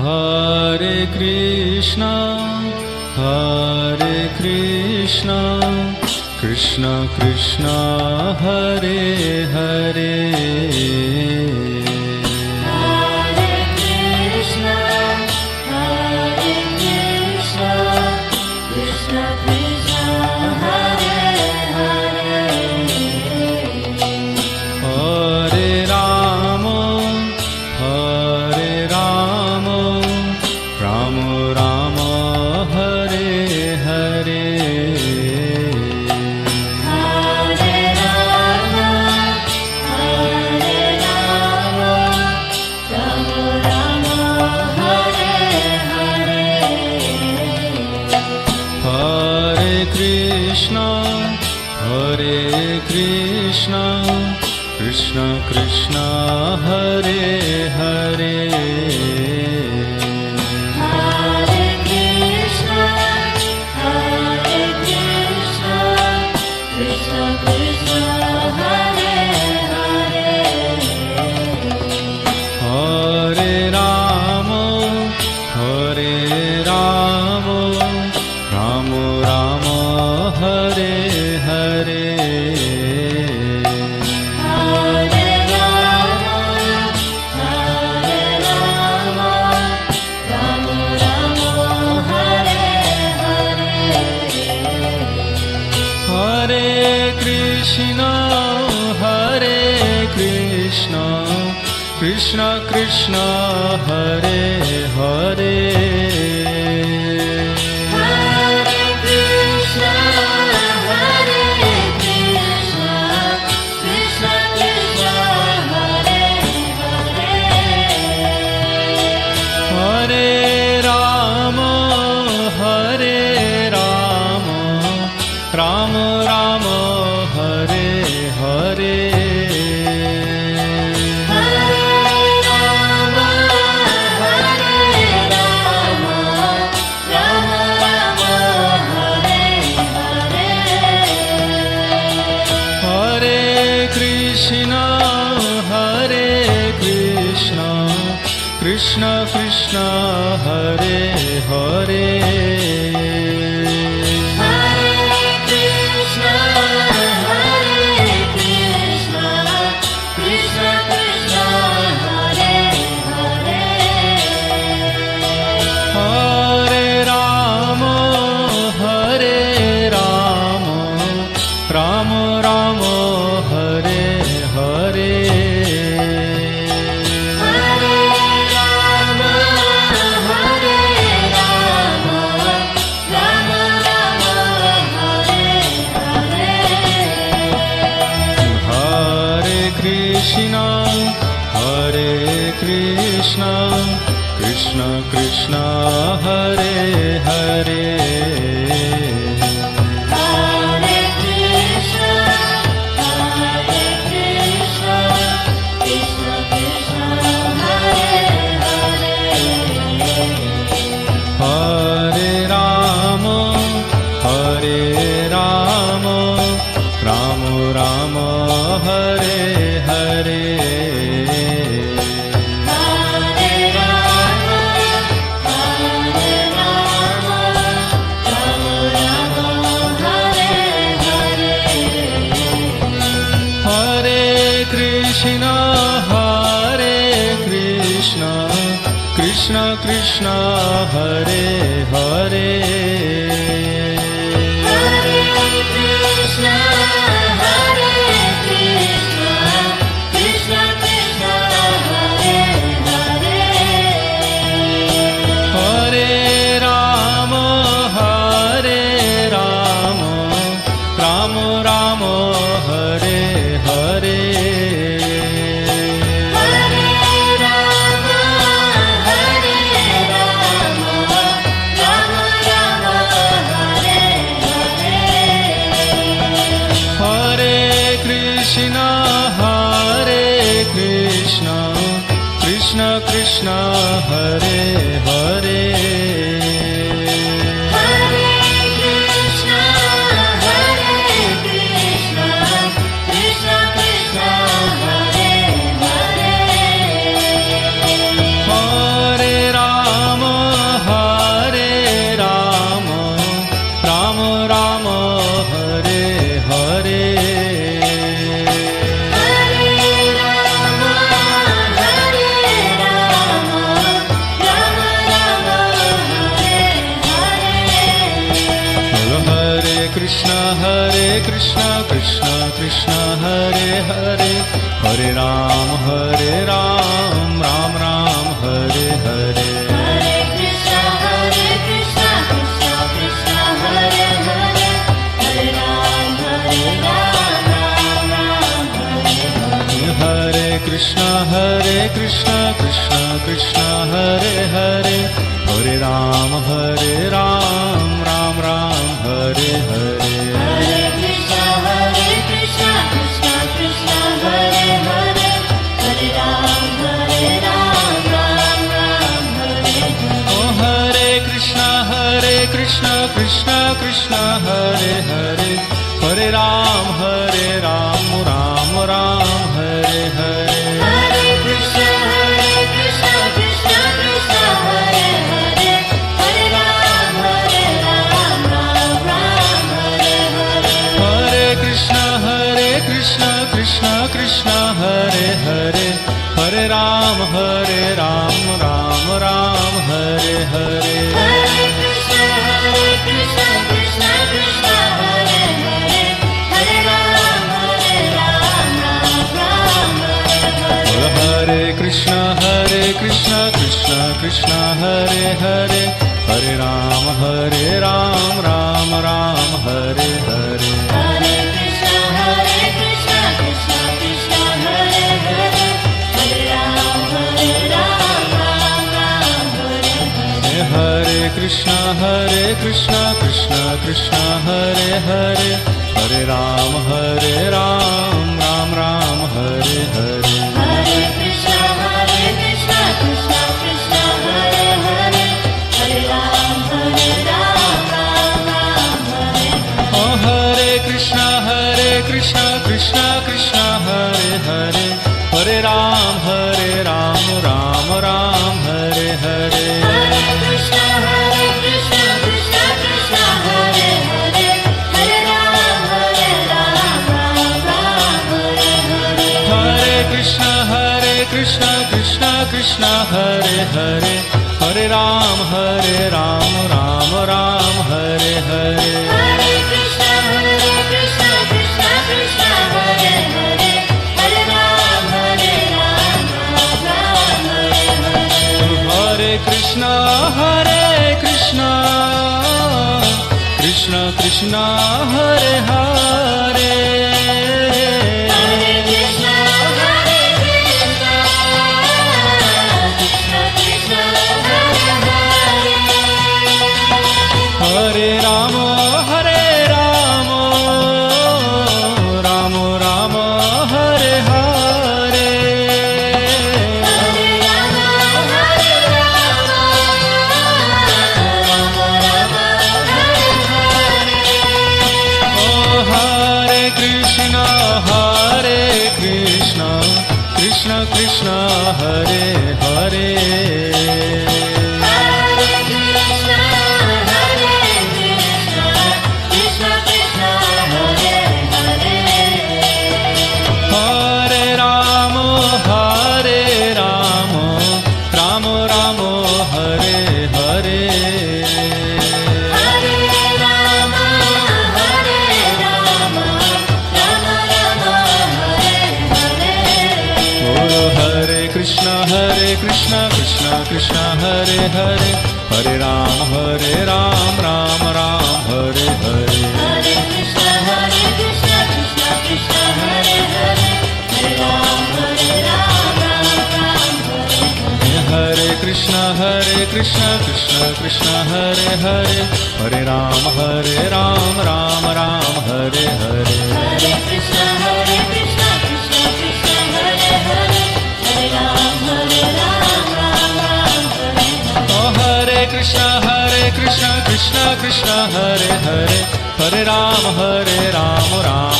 Hare Krishna, Krishna Krishna, Hare Hare. Krishna Krishna, Hare Hare. Hare Krishna, Krishna Krishna, Hare Hare. Hare Rama, Rama Rama, Hare Hare. Krishna Krishna, Hare Hare. Hare Krishna, Krishna Krishna, Hare Hare. Hare Rama, Rama Rama, Hare Hare. Krishna Krishna, Hare Hare. Hare Krishna, Krishna Krishna, Hare Hare. Hare Rama, Rama Rama, Hare Hare. Krishna Krishna, Hare Hare. Hare Krishna, Krishna Krishna, Hare Hare. Hare Rama, Rama Rama, Hare Hare. Krishna Krishna, Hare Hare. Hare Krishna, Krishna Krishna, Hare Hare. Hare Rama, Rama Rama, Hare Hare. Krishna Krishna, Hare Hare. Hare Krishna, Krishna Krishna, Hare Hare. Hare Rama, Krishna Krishna Krishna Hare Hare Hare Ram Ram Ram Hare Hare Hare Krishna, Krishna Krishna, Hare Hare, Hare Ram, Ram Ram, Hare Hare. हरे Krishna Krishna Krishna Hare Hare Hare Ram Ram Hare Hare Hare Krishna, Krishna Krishna, Hare Hare, Hare Ram, Ram Ram, Hare Hare. ओ हरे Krishna Krishna Krishna Hare Hare Hare Ram Ram Hare Hare Hare Krishna, Krishna Krishna, Hare Hare, Hare Ram, Ram Hare Hare. हरे Krishna Krishna Krishna Hare Hare Hare Ram Ram Hare Hare Hare Krishna, Krishna Krishna, Hare Hare, Hare Ram, Ram Hare Hare. हरे Krishna Krishna Krishna Hare Hare Hare Ram Ram Hare Hare Hare Krishna, Krishna Krishna, Hare Hare, Hare Ram, Ram Hare Hare. हरे Krishna Krishna Krishna Hare Hare Hare Ram Ram Hare Hare Hare Krishna, Krishna Krishna, Hare Hare, Hare Ram, Ram Hare Hare. ओ हरे Krishna Krishna Krishna Hare Hare Hare Ram Ram Hare Hare Hare Krishna, Krishna Krishna, Hare Hare, Hare Ram, Ram Hare Hare. हरे Krishna Krishna Krishna Hare Hare Hare Ram Ram Hare Hare Hare Krishna, Krishna Krishna, Hare Hare, Hare Ram, Ram Hare Hare. हरे Krishna Krishna Krishna Hare Hare Hare Krishna, Krishna Krishna, Hare Hare. हरे Ram Ram Ram Hare Hare Hare Rama, Rama Rama, Hare Hare. ओ हरे Krishna Krishna Krishna Hare Hare Hare Krishna, Krishna Krishna, Hare Hare. हरे Ram Ram Ram Hare Hare Hare Rama, Rama Rama, Hare Hare. बोलो हरे Krishna Krishna Krishna Hare Hare Hare Ram Ram Hare Hare Hare Krishna, Krishna Krishna, Hare Hare, Hare Ram, Ram Hare Hare. हरे Krishna Krishna Krishna Hare Hare Hare Ram Ram Hare Hare Hare Krishna, Krishna Krishna, Hare Hare, Hare Ram, Ram Hare Hare. ओ हरे Krishna Krishna Krishna Hare Hare Hare Ram Ram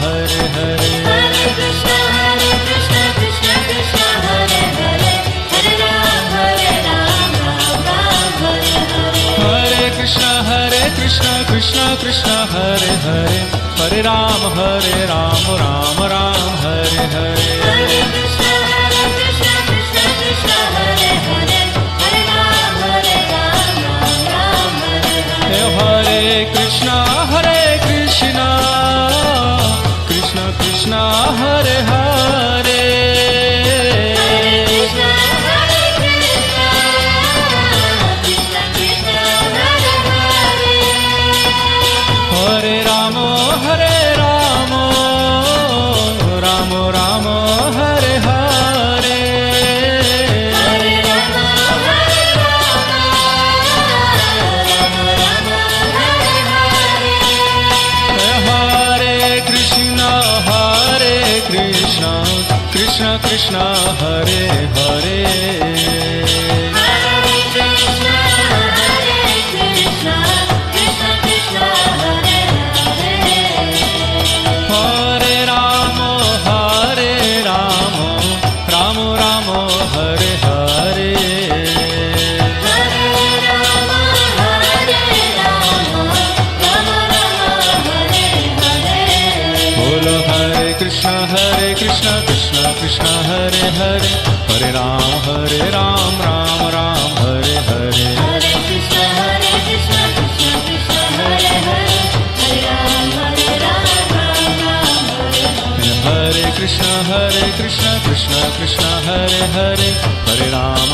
Hare Hare Hare Krishna, Krishna Krishna, Hare Hare, Hare Ram, Ram Hare Hare. हरे Krishna Krishna Krishna Hare Hare Hare Ram Ram Hare Hare Hare Krishna, Krishna Krishna, Hare Hare, Hare Ram, Ram Hare Hare. हरे Krishna Krishna, Hare Hare. Hare Krishna, Krishna Krishna, Hare Hare. Hare Rama, Rama Rama, Hare Hare. Hare Rama, Rama Rama, Hare Hare. Bolo Hare Krishna, Krishna Krishna, Hare Hare. Hare Ram, Ram Ram, Hare Hare. Hare Krishna, Krishna Krishna, Hare Hare. Hare Ram, Ram Ram, Hare Hare. Hare Krishna, Krishna Krishna, Hare Hare. Hare Ram,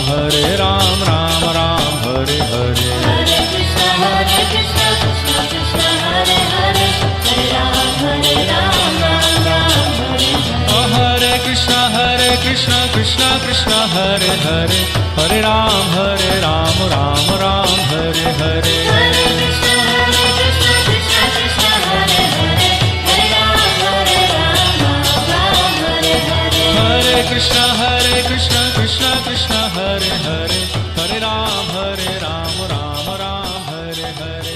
Ram Ram, Hare Hare. Hare Krishna, Krishna Krishna, Hare Hare. Hare Ram, Ram Ram, Hare Hare. Oh, Hare Krishna, Krishna Krishna, Hare Hare. Hare Ram, Ram Ram, Hare Hare. Hare Krishna, Krishna Krishna, Hare Hare. Hare Ram, Ram Hare Hare. Hare Krishna, Krishna Krishna, Hare Hare. Hare Ram, Ram Ram, Hare Hare.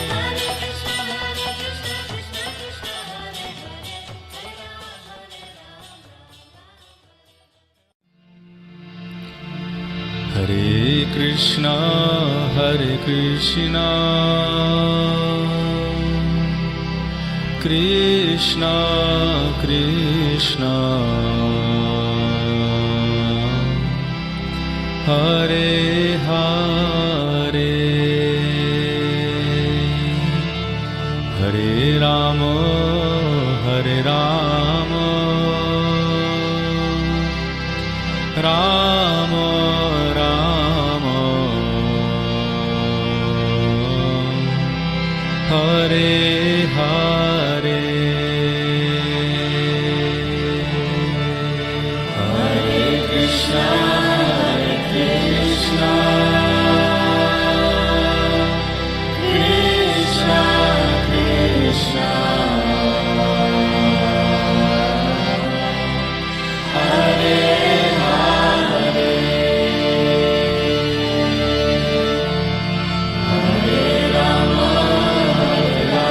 Hare Krishna, Krishna Krishna, Hare Hare. Hare Krishna, Krishna Krishna, Hare Hare. Hare Rama, Rama Rama, Hare Hare. Hare Krishna, Krishna Krishna, Hare Hare. Hare Rama, Krishna,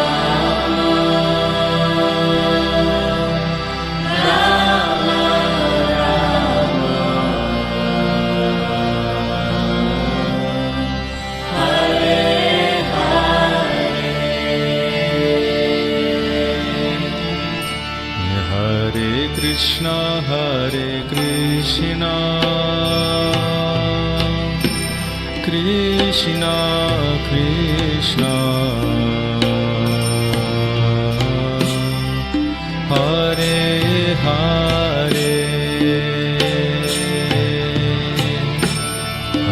Krishna Krishna Krishna, Hare Hare.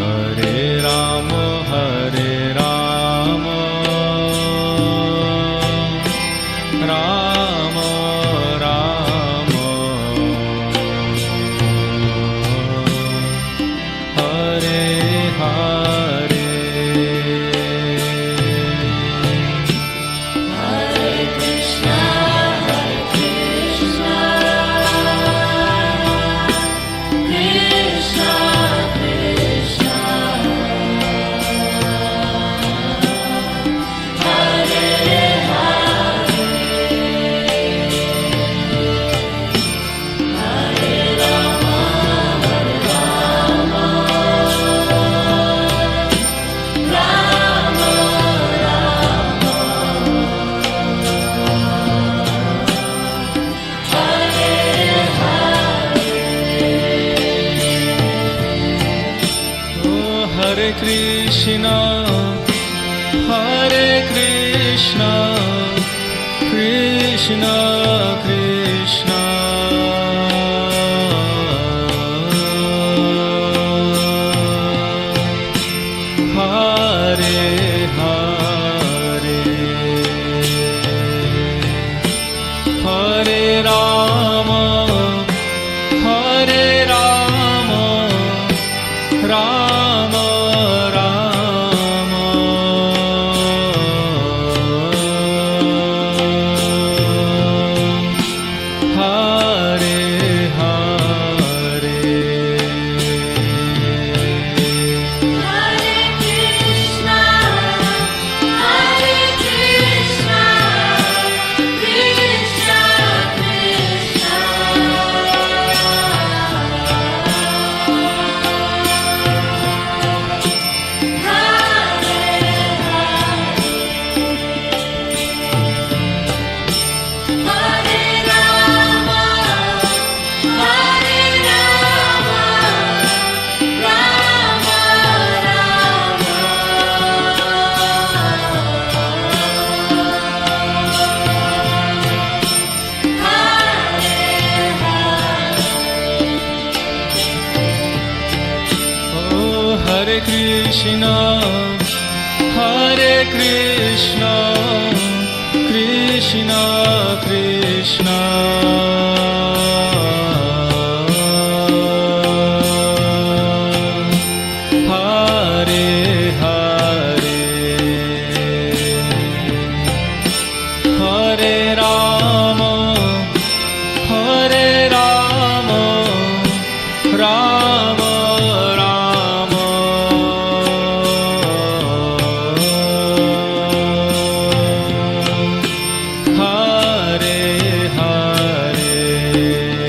Hare Rama, Rama Rama, Hare Hare. Hare Krishna, Krishna Krishna, Hare Hare. Hare Rama, Rama Hare Krishna, Krishna Krishna, Hare Hare. Hare Rama, Rama Rama, Hare Hare. Hare Krishna, Hare Krishna, Krishna Krishna, Hare Hare, Hare Rama, Hare Rama, Rama Rama, Hare Hare.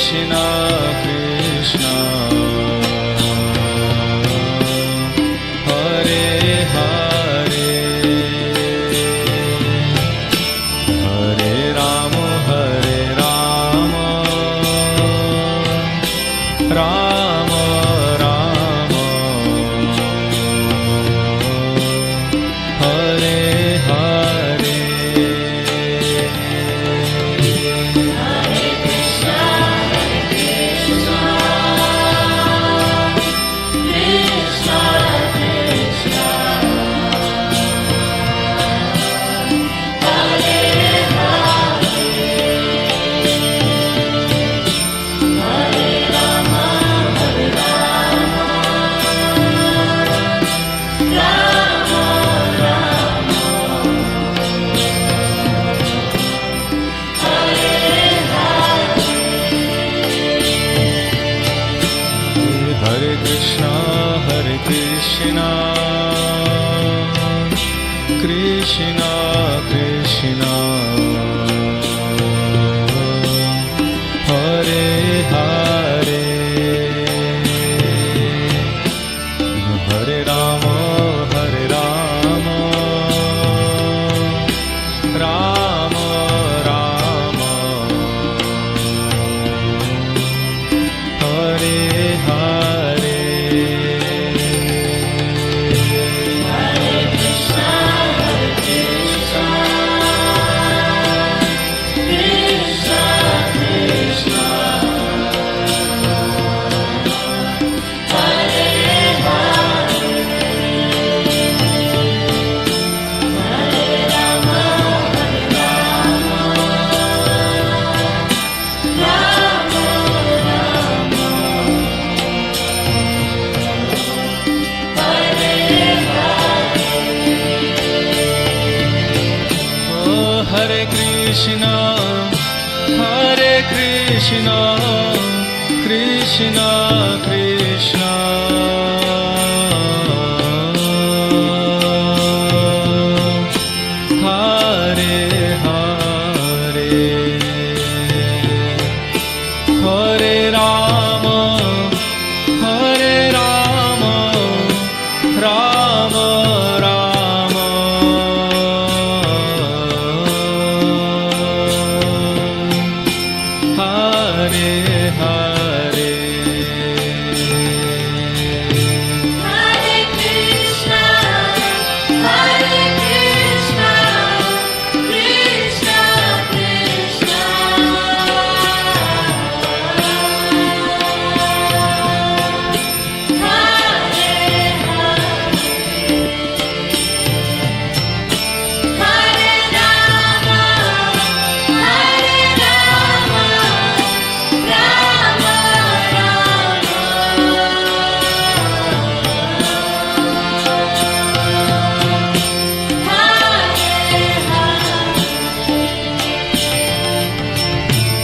Krishna Krishna Hare Hare Hare Rama Hare Rama Rama Rama Hare Hare Hare Krishna, Hare Krishna, Krishna Krishna, Hare Hare, Hare Rama, Hare Rama, Rama Rama. Hare Hare Hare Krishna, Hare Krishna, Krishna Krishna, Hare Hare, Hare Rama, Hare Rama, Rama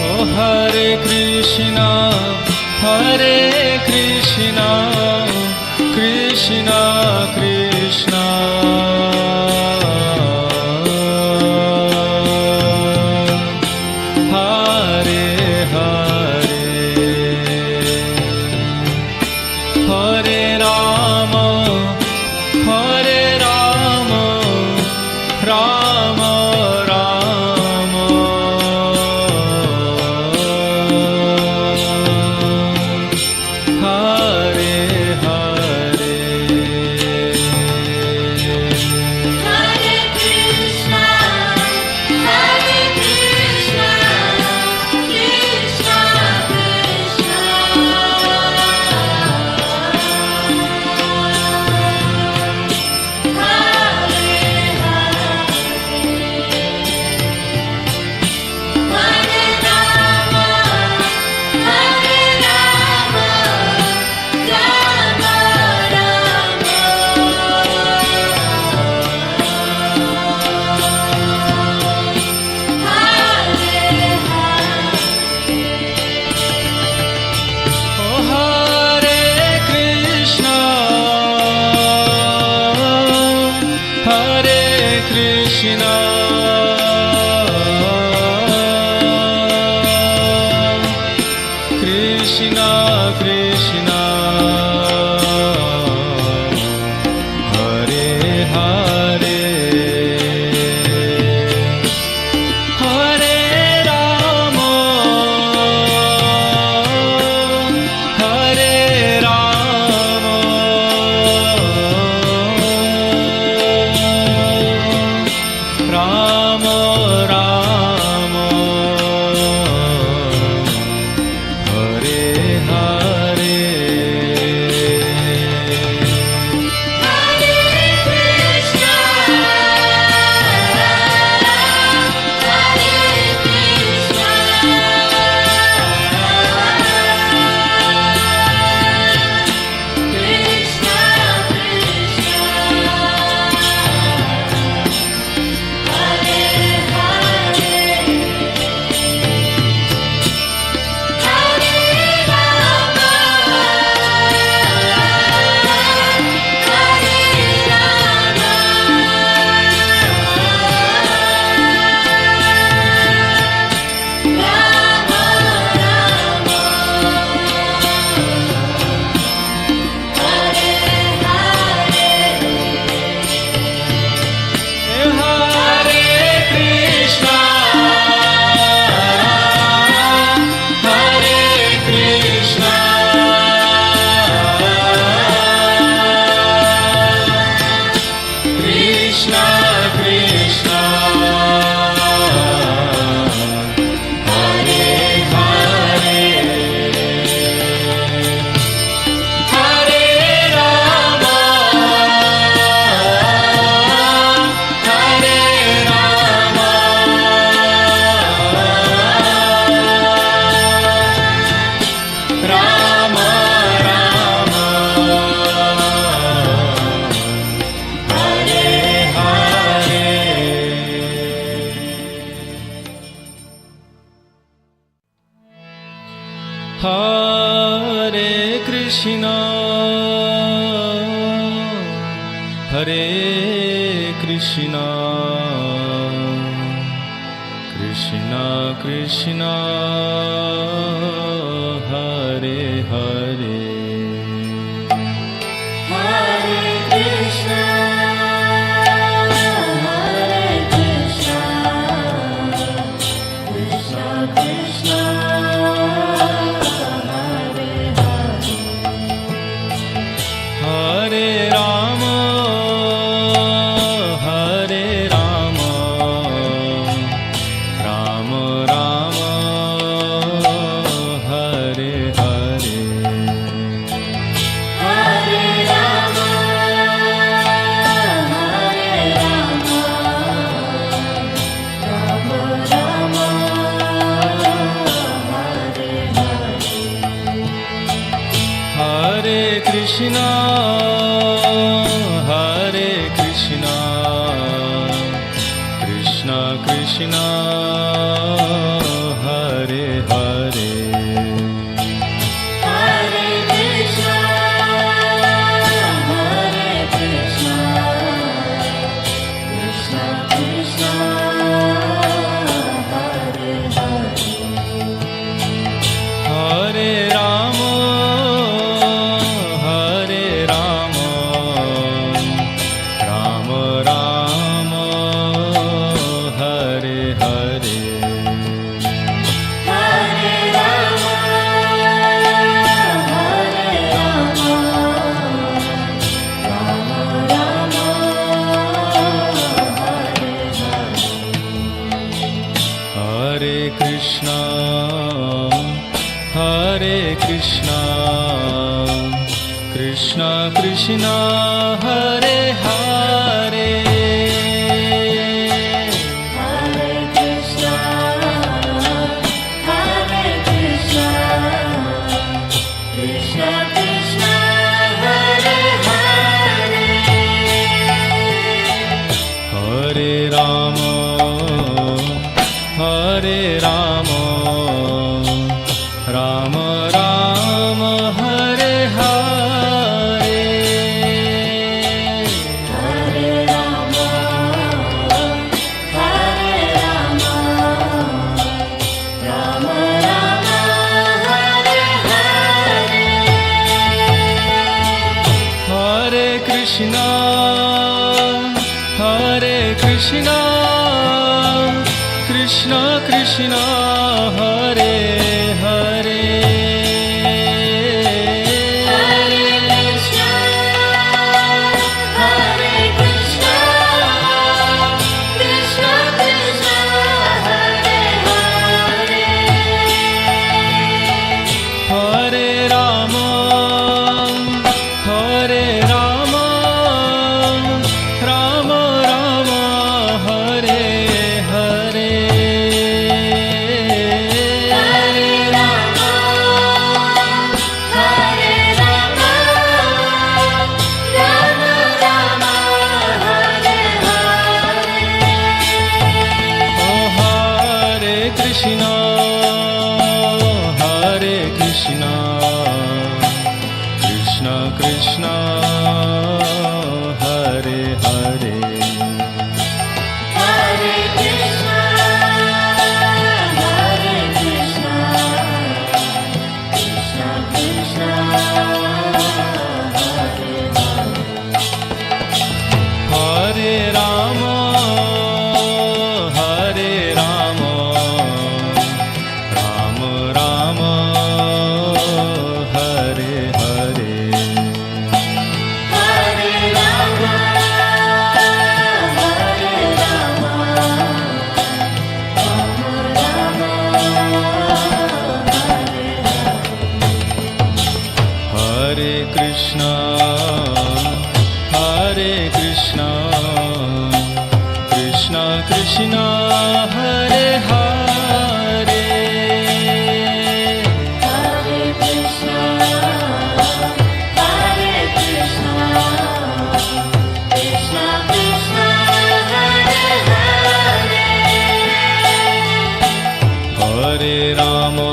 Oh Hare Krishna, Hare Krishna, Krishna Krishna, Hare Hare, Hare Rama, Hare Rama, Rama Rama, Hare Hare. Hare Krishna, Hare Krishna, Krishna Krishna, Hare Hare. Hare Krishna, Hare Krishna, Krishna Krishna, Hare Hare. Hare Rama, Hare Rama, Rama Rama, Hare Hare. Hare Rama, Hare Rama, Rama Rama, Hare Hare. Hare Krishna, Hare Krishna, Krishna Krishna, Hare Hare. Hare Krishna, Hare Krishna, Krishna Krishna, Hare Hare. Hare Rama, Hare Rama, Rama Rama, Hare Hare. Hare Rama, Hare Rama, Rama Rama, Hare Hare. Hare Krishna, Hare Krishna, Krishna Krishna, Hare Hare. Hare Krishna, Hare Krishna, Krishna Krishna, Hare Hare. Hare Rama, Hare Rama, Rama Rama, Hare Hare. Hare Rama, Hare Rama, Rama Rama, Hare Hare. Hare Krishna, Hare Krishna, Krishna Krishna, Hare Hare. Hare Krishna, Hare Krishna, Krishna Krishna, Hare Hare. Hare Rama, Hare Rama, Rama Rama, Hare Hare. Hare Rama, Hare Rama, Rama Rama, Hare Hare. Oh, Hare Krishna, Hare Krishna, Krishna Krishna, Hare Hare. Hare Krishna, Hare Krishna, Krishna Krishna, Hare Hare. Hare Rama, Hare Rama, Rama Rama, Hare Hare. Hare Rama, Hare Rama, Rama Rama, Hare Hare. Hare Krishna, Hare Krishna, Krishna Krishna, Hare Hare. Hare Krishna, Hare Krishna, Krishna Krishna, Hare Hare. Hare Rama,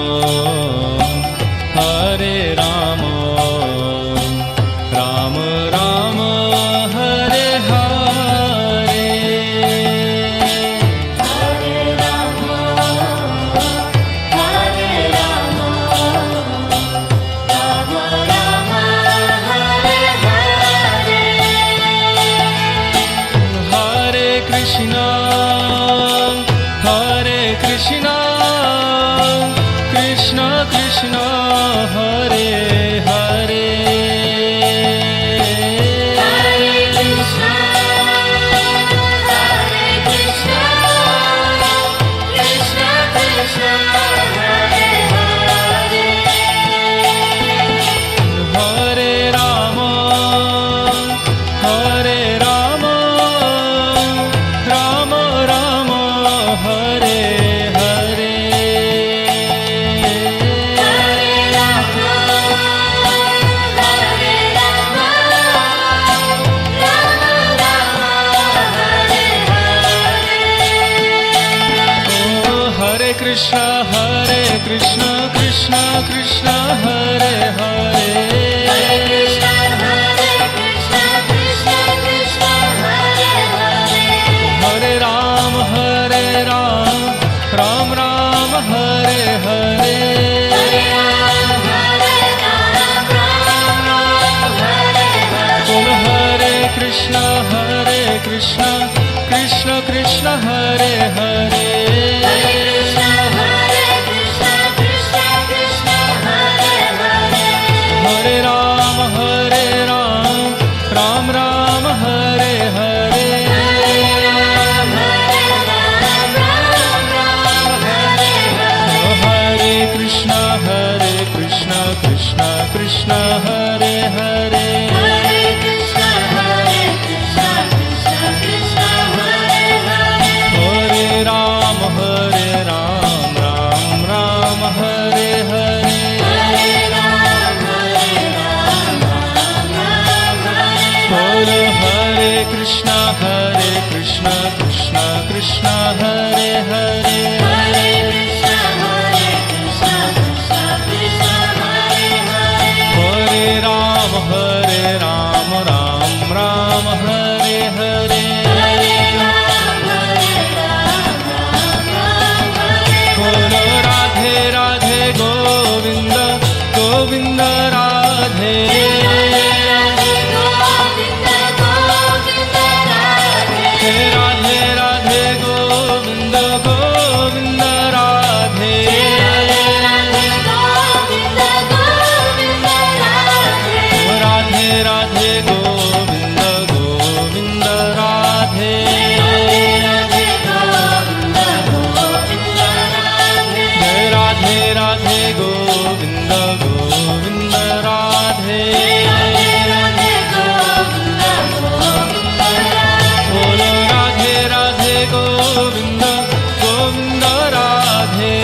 Krishna Krishna Krishna Hare Hare Hare Krishna Krishna Krishna Hare Hare Hare Ram Ram Ram Hare Hare Hare Ram Ram Hare Hare Bol Hare Krishna Krishna Krishna Hare Hare Hare Krishna Krishna Krishna Hare Hare Hare Ram Ram Ram Hare Hare Hare Krishna Krishna Krishna Hare Hare Hare Krishna Krishna Krishna Hare Hare Hare Ram Ram Ram Hare Hare Hare Ram Ram Hare Bolo Hare Krishna Krishna Krishna Hare Hare Hare Krishna Krishna Krishna Hare Hare Hare Ram Ram Ram Hare Hare Hare Ram Hare Bolo Radhe Radhe Govinda Govinda Radhe Govinda Govinda Radhe Radhe Radhe Govinda Govinda Radhe Govinda Govinda Radhe Radhe Radhe Govinda Govinda Radhe Radhe Radhe Govinda Govinda Radhe Bolo Radhe Radhe Govinda Govinda Radhe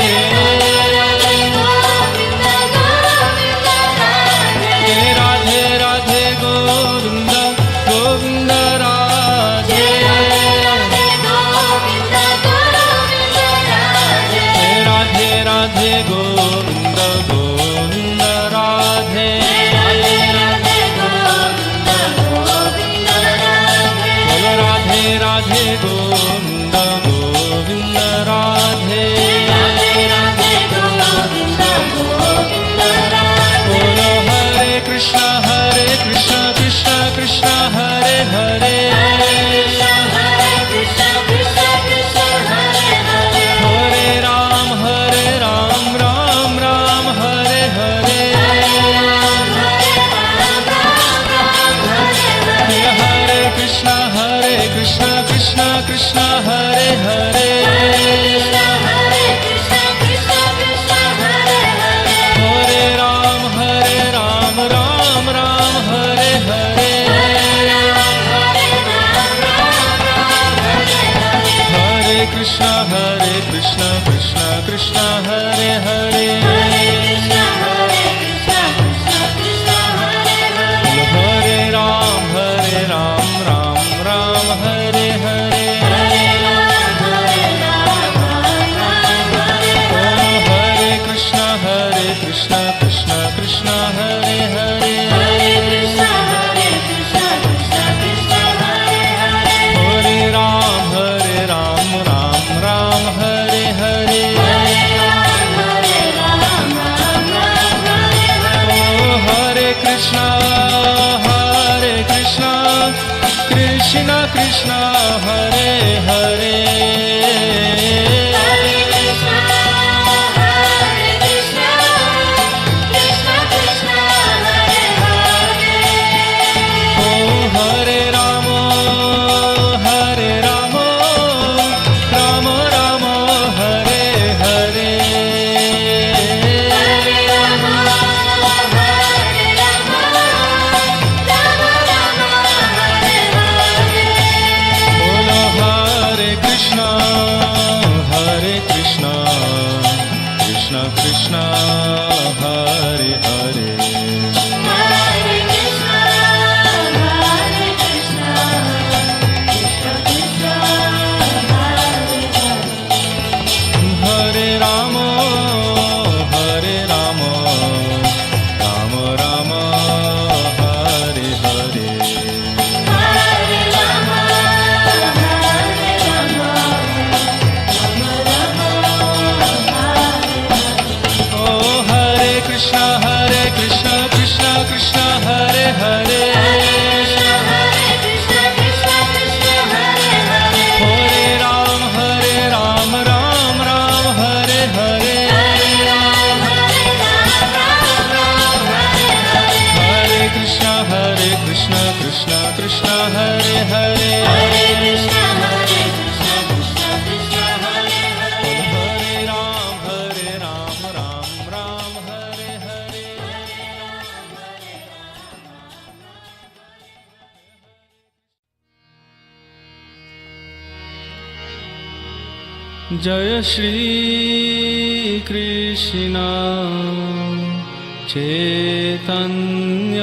Radhe Radhe Govinda Govinda Radhe Radhe Radhe Govinda Govinda Radhe Bolo Radhe Radhe Govinda Govinda Radhe Bolo Hare Krishna Krishna Krishna Hare Hare Hare Ram Ram Ram Hare Hare Hare Krishna Krishna Krishna Hare Hare Hare Ram Ram Ram Hare Hare Hare Krishna Krishna Krishna Hare Hare Hare Ram Ram Ram Hare Hare Hare Krishna Krishna Krishna Hare Hare Hare Ram Ram Hare Hare Hare Krishna Krishna Krishna Hare Hare Hare Rama Rama Rama Hare Hare Bolo Hare Krishna Krishna Krishna Hare Hare Hare Ram Krishna Hare Hare Hare Krishna, Krishna Krishna, Hare Hare. हरे राम राम राम हरे हरे जय श्री कृष्ण चैतन्य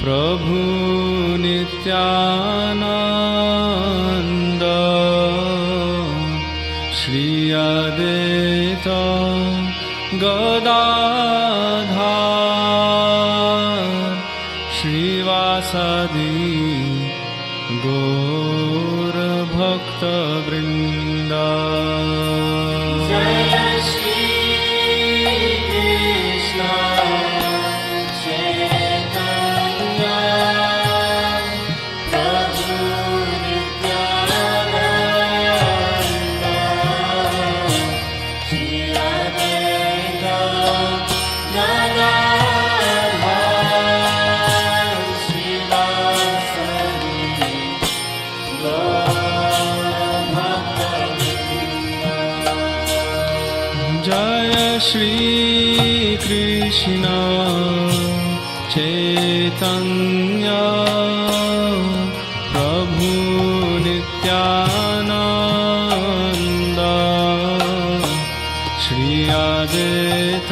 प्रभु नित्यानंद श्री अद्वैत गदाधर श्रीवासदि गौर भक्त वृंदा Jai Shri Krishna Chaitanya Prabhu Nityananda Shri Advaita Gadadhar Srivasadi जय श्री कृष्ण चैतन्य प्रभु नित्यानंद श्री अद्वैत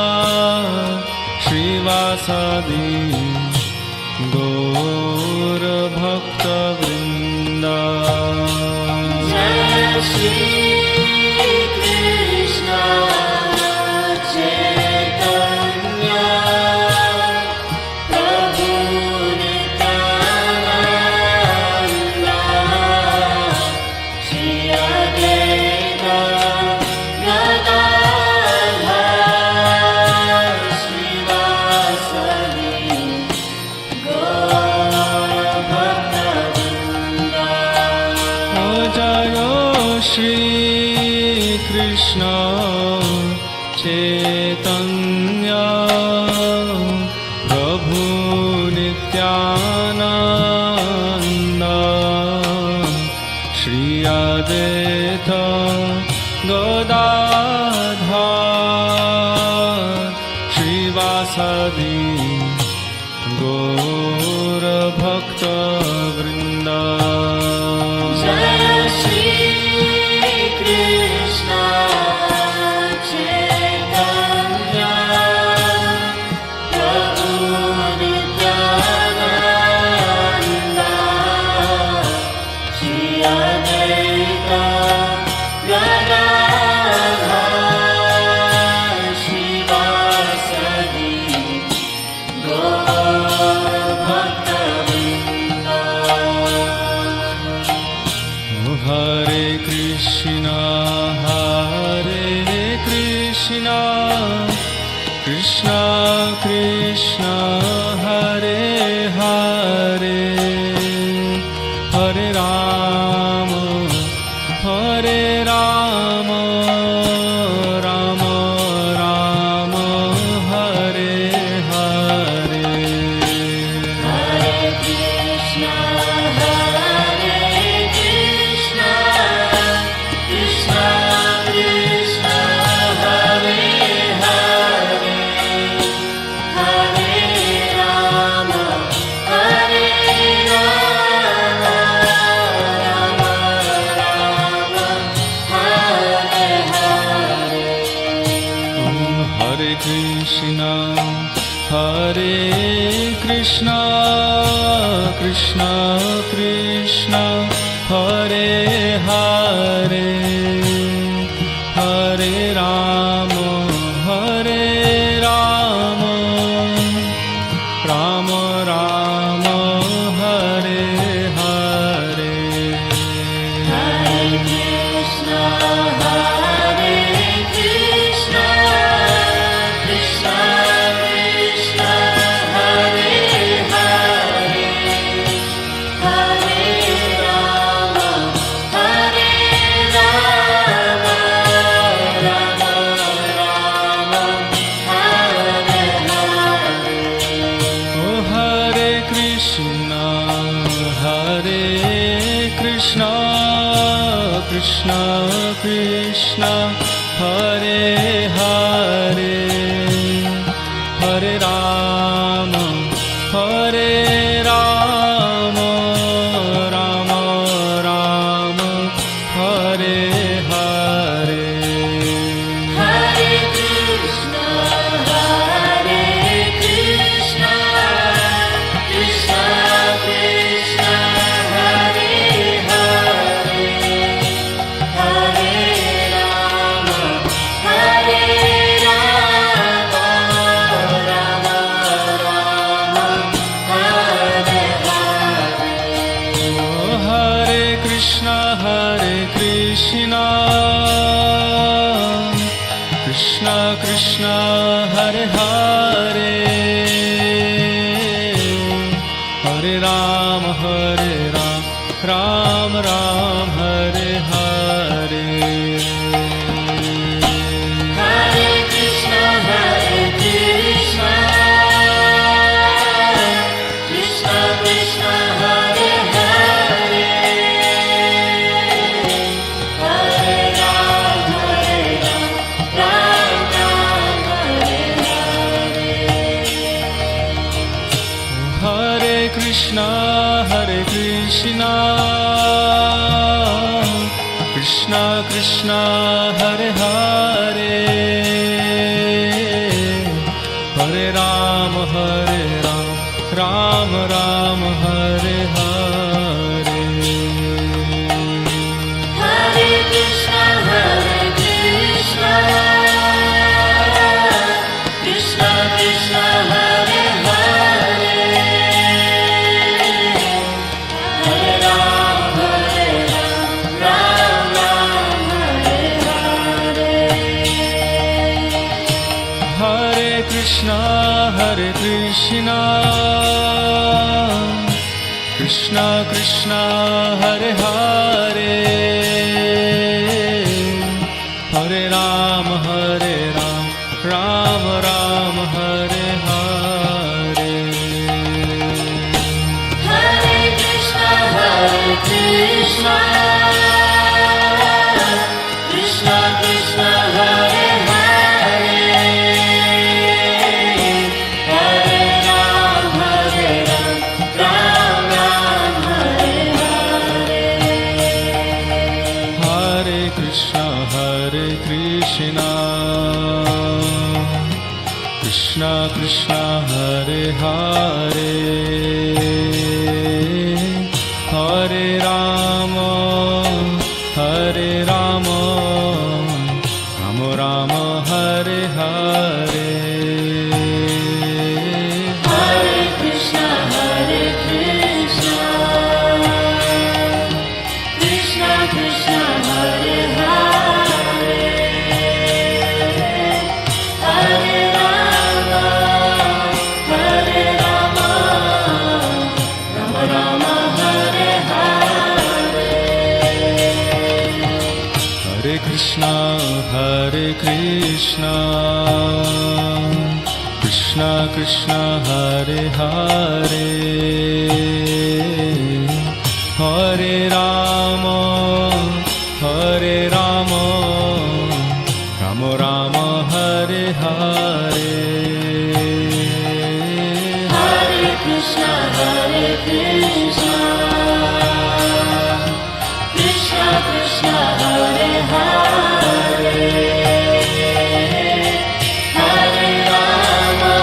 गदाधर श्रीवासदि गौर भक्त वृंदा Jai Shri Krishna Chaitanya Prabhu Nityananda Shri Advaita Gadadhar Srivasadi Gaura Bhakta Vrinda. जय श्री कृष्ण चैतन्य प्रभु नित्यानंद श्री अद्वैत गदाधर श्रीवासदि गौर भक्त वृंदा Jai Shri Krishna Chaitanya Prabhu Nityananda Shri Advaita Gadadhar Srivasadi Gaura Bhakta Vrinda. हरे Krishna Krishna Krishna Hare Hare Hare Ram Ram Ram Hare Hare Hare Krishna, Krishna Krishna, Hare Hare, Hare Rama, Hare Rama, Rama Rama, Hare Hare. हरे Krishna Krishna Krishna Hare Hare Hare Ram Ram Ram Hare Hare Hare Krishna, Krishna Krishna, Hare Hare, Hare Rama, Hare Rama, Rama Rama, Hare Krishna Krishna Hare Hare Hare Rama Hare Rama Rama Rama Hare Hare Hare Krishna, Krishna Krishna, Hare Hare, Hare Rama, Rama Rama, Hare Hare. Hare Krishna Krishna Krishna Hare Hare Hare Rama Ram Ram Hare Hare Hare Krishna, Krishna Krishna, Hare Hare, Hare Rama, Ram Ram, Hare Hare. Hare Krishna Krishna Krishna Hare Hare Hare Rama Ram Ram Hare Hare Hare Krishna, Krishna Krishna, Hare Hare, Hare Rama, Ram Ram, Hare Hare. Hare Krishna Krishna Krishna Hare Hare Hare Rama Ram Ram Hare Hare Hare Krishna, Krishna Krishna, Hare Hare, Hare Rama, Ram Ram, Hare Hare. Hare Krishna Krishna Krishna Hare Hare Hare Rama Rama Rama Hare Hare Hare Krishna, Krishna Krishna, Hare Hare, Hare Rama, Rama Rama, Hare Hare. Hare Krishna Krishna Krishna Hare Hare Hare Rama Rama Rama Hare Hare Hare Krishna, Krishna Krishna, Hare Hare, Hare Rama,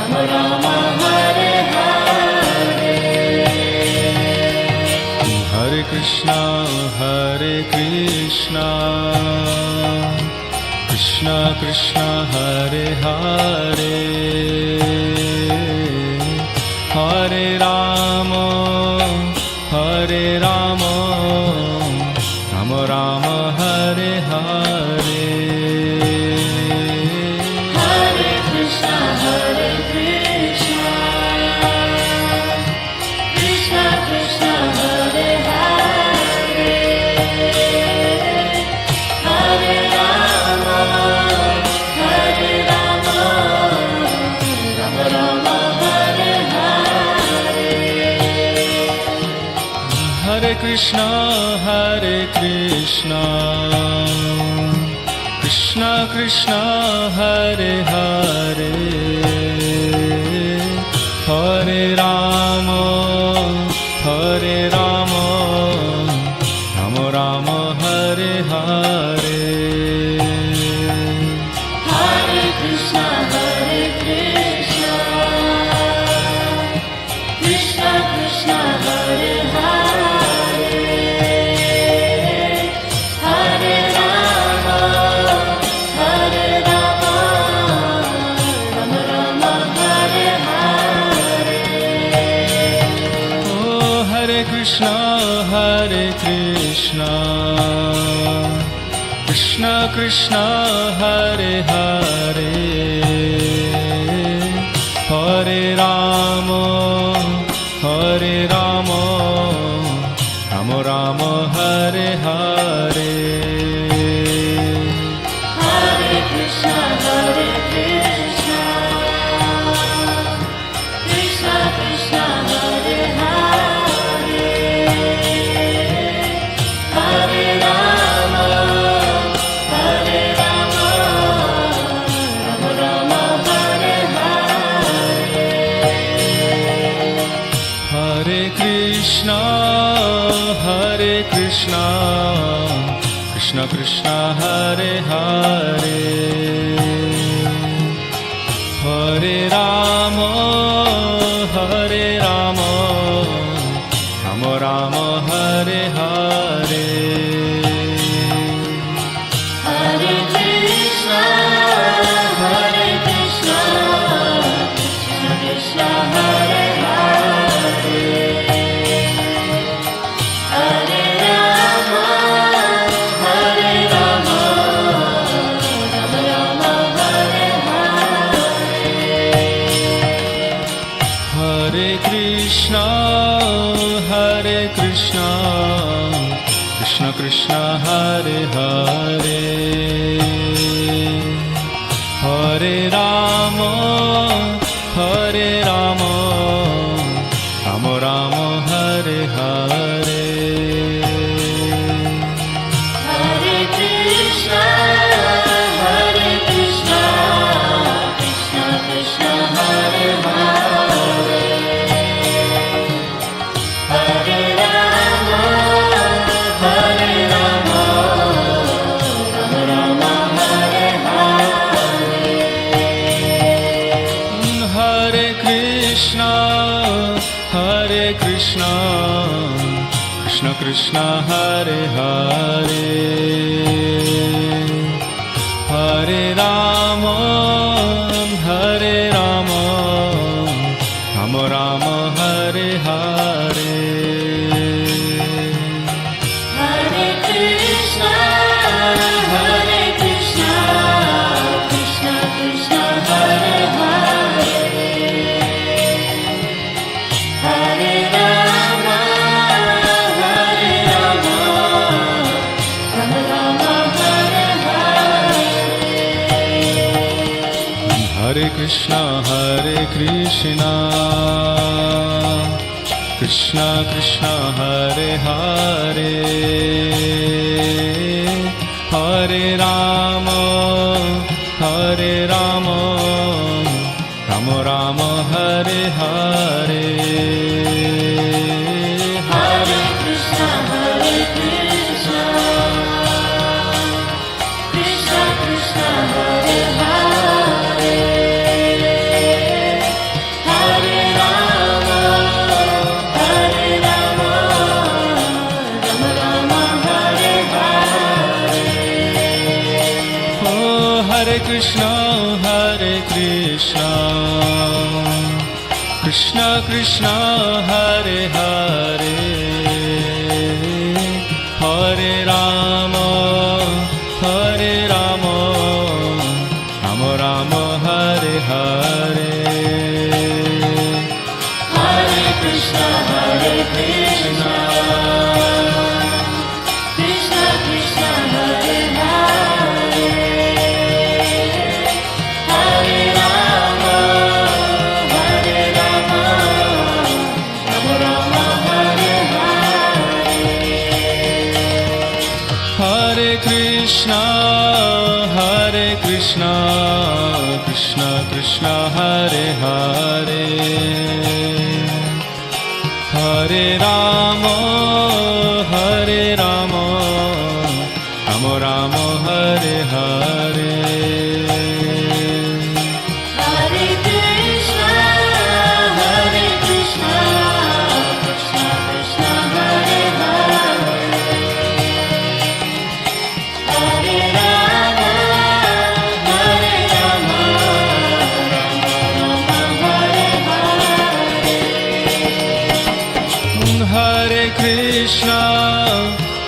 Rama Rama, Hare Hare. Hare Krishna Krishna Krishna Hare Hare Hare Rama Rama Rama Hare Hare Hare Krishna, Krishna Krishna, Hare Hare, Hare Rama, Rama Rama, Hare Hare. Krishna Krishna Krishna Hare Hare Hare Rama Rama Rama Hare Hare Hare Krishna Krishna Krishna Hare Hare Hare Rama Rama Rama Hare Hare Oh Hare Krishna Krishna Krishna Hare Hare Hare Rama Rama Rama Hare Hare Hare Krishna Krishna Krishna Hare Hare Hare Rama Rama Rama Hare Hare Hare Krishna Krishna Krishna Hare Hare Hare Rama Rama Rama Hare Hare Hare Krishna Krishna Krishna Hare Hare Hare Rama Rama Rama Hare Hare Hare Krishna Krishna Krishna Hare Hare Hare Rama Rama Rama Hare Hare Hare Krishna Krishna Krishna Hare Hare Hare Rama Rama Rama Hare Hare Hare Krishna Krishna Krishna Hare Hare Hare Rama Rama Rama Hare Hare Hare Krishna Krishna Krishna Hare Hare Hare Rama Rama Rama Hare Hare Hare Krishna Krishna Krishna Hare Hare Hare Rama Rama Rama Hare Hare Hare Krishna Krishna Krishna Hare Hare Hare Rama Rama Rama Hare Hare Oh Hare Krishna Krishna Hare Hare Hare Rama Rama Rama Hare Hare Hare Krishna Krishna Krishna Hare Hare Hare Rama Rama Rama Hare Hare Krishna Krishna Krishna Hare Hare Hare Rama Rama Rama Hare Hare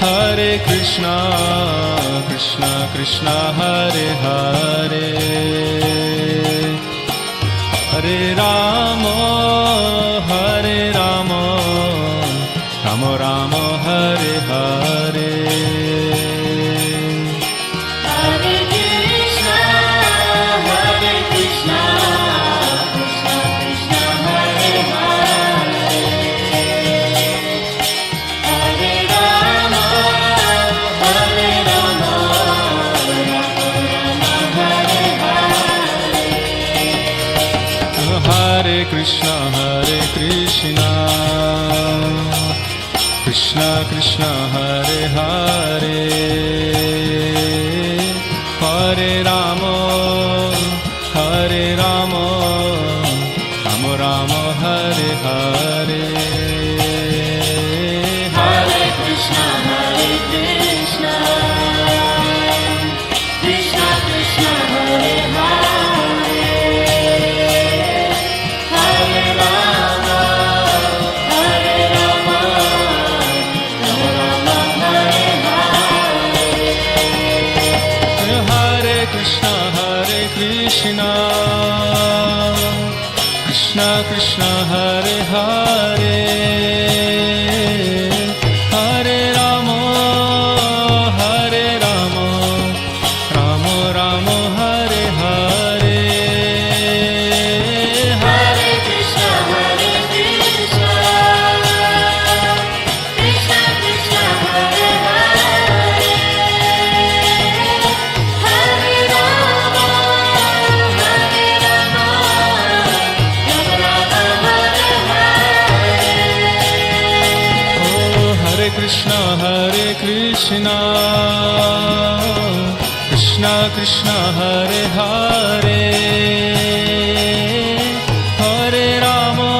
Hare Krishna, Krishna Krishna, Hare Hare. Hare Rama, Rama Rama, Hare Hare. Hare Krishna Krishna Krishna Hare Hare Hare Rama Rama Rama Hare Hare Hare Krishna, Krishna Krishna, Hare Hare. Hare Rama, Rama Hare Hare. Hare Krishna Krishna Krishna Hare Hare Hare Rama Rama Rama Hare Hare Hare Krishna, Krishna Krishna, Hare Hare. Hare Rama, Rama Hare Hare. Hare Krishna Krishna Krishna Hare Hare Hare Rama Rama Rama Hare Hare Hare Krishna, Krishna Krishna, Hare Hare. Hare Rama, Rama Hare Hare. Oh, Hare Krishna Krishna Krishna Hare Hare Hare Rama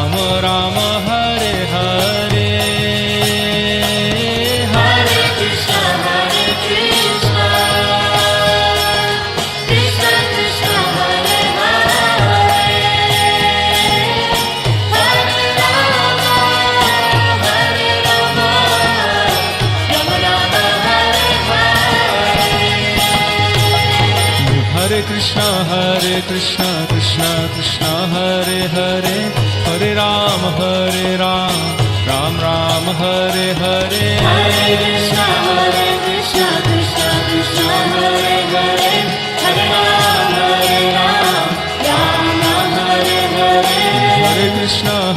Rama Rama Hare Hare Hare Krishna, Krishna Krishna, Hare Hare. Hare Rama, Rama Hare Hare.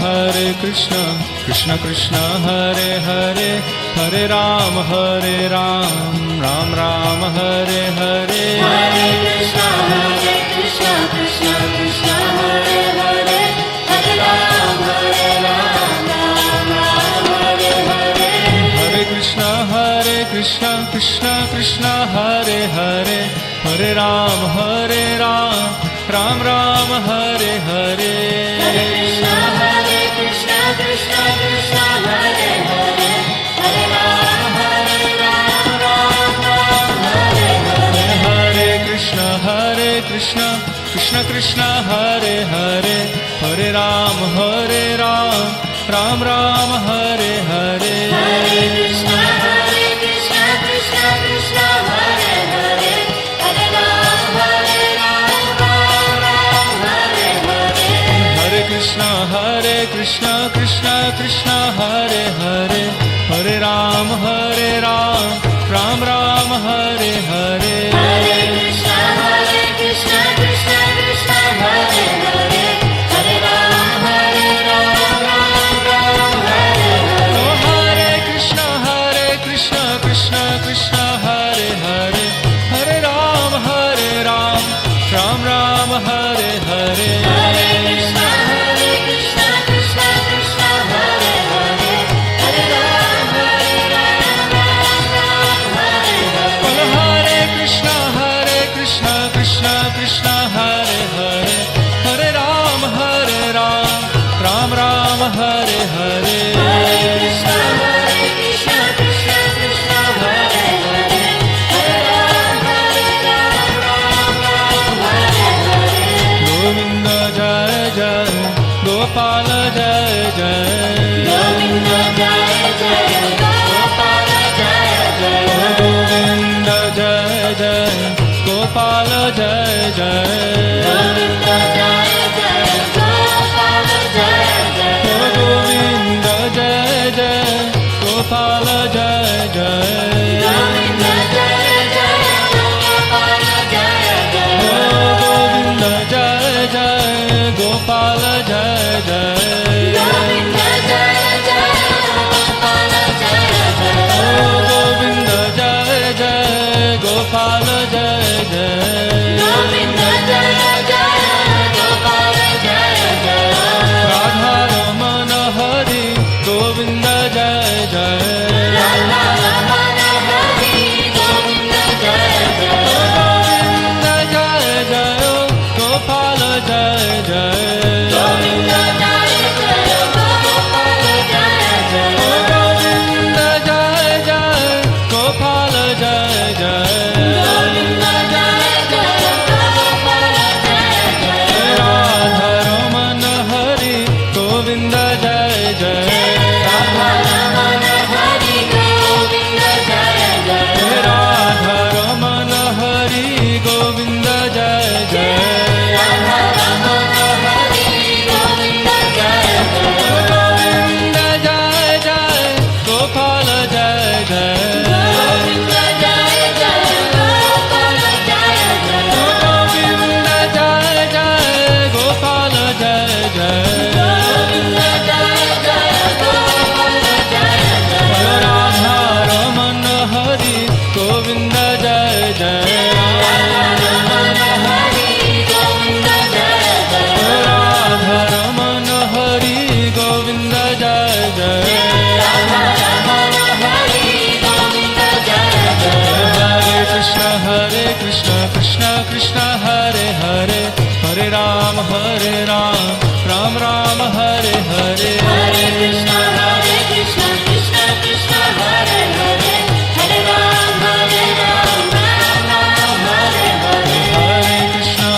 Hare Krishna Krishna Krishna Hare Hare Hare Ram Ram Ram Hare Hare Hare Krishna, Krishna Krishna, Hare Hare. Hare Rama, Ram Ram Hare Hare. Hare Krishna Krishna Krishna Hare Hare Hare Ram Ram Ram Hare Hare Hare Krishna, Krishna Krishna, Hare Hare. Hare Rama, Ram Ram Hare Hare. Hare Krishna Krishna Krishna Hare Hare Hare Ram Ram Ram Hare Hare Hare Krishna, Krishna Krishna, Hare Hare. Hare Rama, Ram Hare Hare. Hare Krishna Krishna Krishna Hare Hare Hare Ram Ram Ram Hare Hare Hare Krishna, Krishna Krishna, Hare Hare. Hare Rama, Ram Hare Hare. Hare Krishna Krishna Krishna Hare Hare Hare Ram Ram Ram Hare Hare Hare Krishna, Krishna Krishna, Hare Hare. Hare Rama, Ram Hare Hare. Hare Hare Hare Krishna Krishna Krishna Hare Hare Hare Ram Ram Hare Hare Govinda Jai Jai Gopal Jai Jai Govinda Jai Jai Gopal Jai Jai Govinda Jai Jai Gopal Jai Jai Govinda Jai Jai Gopal Jai Jai Govinda Jai Jai Gopal Jai Jai Govinda Jai Jai Gopal Jai Jai Govinda Jai Jai Gopal Jai Jai Govinda Jai Jai Gopal Jai Jai Govinda Jai Jai Gopal Jai Jai Govinda Jai Jai Gopal Jai Jai Radha Raman Hari Govinda Jai Jai Radha Raman Hari Govinda Jai Jai Govinda Jai Jai Gopal Jai Jai Govinda Jai Jai Gopal Jai Jai Govinda Jai Jai Gopal Jai Jai Govinda Jai Jai Gopal Jai Jai Radha Raman Hari Govinda Jai Jai Radha Raman Hari Govinda Jai Jai Radha Raman Hari Govinda Jai Jai Radha Raman Hari Govinda Jai Jai Govinda Jai Jai Gopal Jai Jai Govinda Jai Jai Gopal Jai Jai Govinda Jai Jai Gopal Jai Jai Govinda Jai Jai Gopal Jai Jai Radha Raman Hari Govinda Jai Jai Radha Raman Hari Govinda Jai Jai Radha Raman Hari Govinda Jai Jai Radha Raman Hari Govinda Jai Jai Hare Krishna Krishna Krishna Hare Hare Hare Ram Ram Ram Hare Hare Hare Krishna Krishna Krishna Hare Hare Hare Ram Ram Ram Hare Hare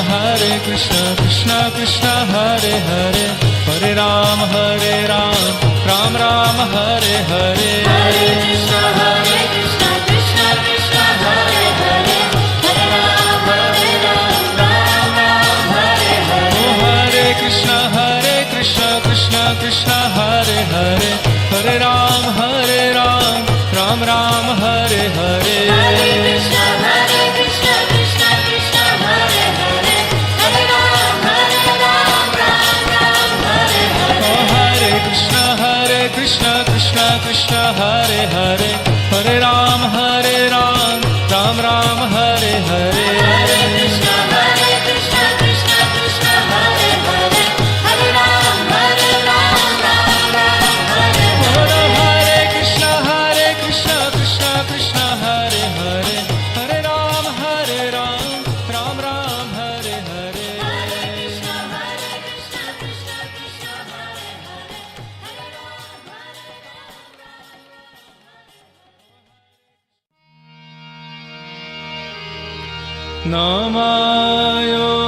Hare Krishna Krishna Krishna Hare Hare Hare Ram Ram Ram Hare Hare Hare Krishna Krishna Krishna Hare Hare Hare Ram Ram Hare Hare Hare Krishna Krishna Krishna Hare Hare Hare Ram Ram Ram Hare Hare Hare Krishna Krishna Krishna Hare Hare Hare Ram Ram Hare Hare Hare Krishna Krishna Krishna Hare Hare Hare Ram Ram Ram Hare Hare Hare Krishna Krishna Krishna Hare Hare Hare Ram Hare Hare Krishna Krishna Krishna Hare Hare Hare Ram Ram Ram Hare Hare Krishna Krishna Krishna Hare Hare Hare Ram Namayo